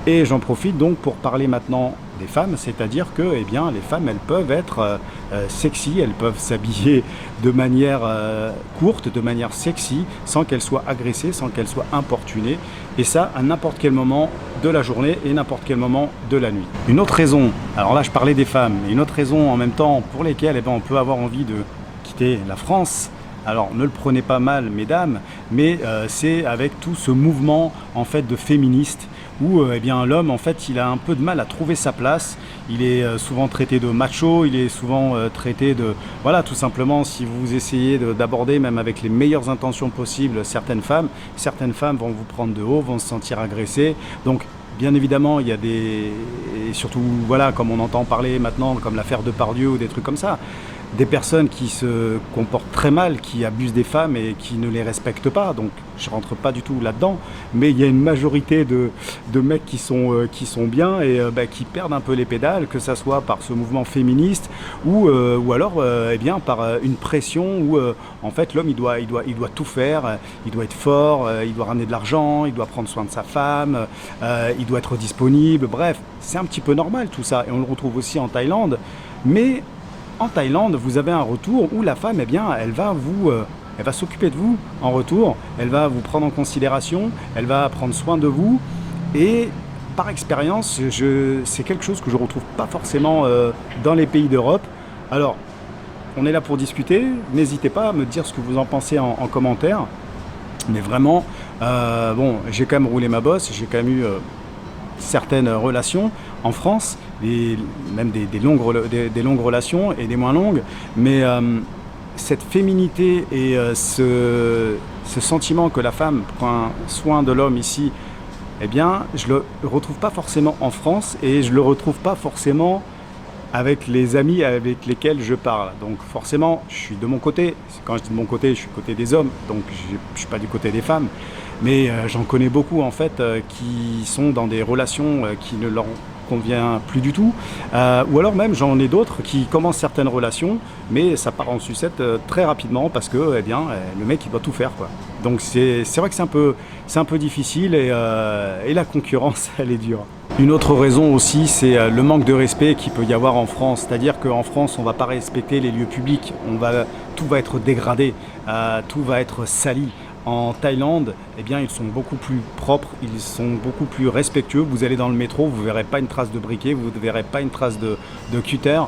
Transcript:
Et j'en profite donc pour parler maintenant des femmes, c'est-à-dire que eh bien, les femmes, elles peuvent être sexy, elles peuvent s'habiller de manière courte, de manière sexy, sans qu'elles soient agressées, sans qu'elles soient importunées, et ça à n'importe quel moment de la journée et n'importe quel moment de la nuit. Une autre raison, alors là je parlais des femmes, mais une autre raison en même temps pour lesquelles eh bien, on peut avoir envie de quitter la France. Alors ne le prenez pas mal mesdames, mais c'est avec tout ce mouvement en fait de féministes où eh bien l'homme en fait il a un peu de mal à trouver sa place, il est souvent traité de macho, il est souvent traité de voilà tout simplement si vous essayez d'aborder même avec les meilleures intentions possibles certaines femmes vont vous prendre de haut, vont se sentir agressées. Donc bien évidemment, il y a des... Et surtout, voilà, comme on entend parler maintenant, comme l'affaire Depardieu ou des trucs comme ça, des personnes qui se comportent très mal, qui abusent des femmes et qui ne les respectent pas. Donc, je rentre pas du tout là-dedans. Mais il y a une majorité de mecs qui sont bien et qui perdent un peu les pédales, que ça soit par ce mouvement féministe ou alors eh bien, par une pression où en fait l'homme il doit tout faire, il doit être fort, il doit ramener de l'argent, il doit prendre soin de sa femme, il doit être disponible. Bref, c'est un petit peu normal tout ça et on le retrouve aussi en Thaïlande. Mais en Thaïlande, vous avez un retour où la femme, eh bien, elle va s'occuper de vous en retour, elle va vous prendre en considération, elle va prendre soin de vous. Et par expérience, c'est quelque chose que je ne retrouve pas forcément dans les pays d'Europe. Alors, on est là pour discuter, n'hésitez pas à me dire ce que vous en pensez en commentaire. Mais vraiment, bon, j'ai quand même roulé ma bosse, j'ai quand même eu certaines relations en France, même des longues relations et des moins longues, mais cette féminité et ce sentiment que la femme prend soin de l'homme ici, eh bien, je le retrouve pas forcément en France et je le retrouve pas forcément avec les amis avec lesquels je parle. Donc forcément, je suis de mon côté. Quand je dis de mon côté, je suis du côté des hommes, donc je ne suis pas du côté des femmes. Mais j'en connais beaucoup en fait qui sont dans des relations qui ne leur convient plus du tout. Ou alors même j'en ai d'autres qui commencent certaines relations, mais ça part en sucette très rapidement parce que eh bien, le mec il doit tout faire, quoi. Donc c'est vrai que c'est un peu difficile et la concurrence elle est dure. Une autre raison aussi, c'est le manque de respect qu'il peut y avoir en France. C'est-à-dire qu'en France, on ne va pas respecter les lieux publics, tout va être dégradé, tout va être sali. En Thaïlande, eh bien, ils sont beaucoup plus propres, ils sont beaucoup plus respectueux. Vous allez dans le métro, vous ne verrez pas une trace de briquet, vous ne verrez pas une trace de cutter.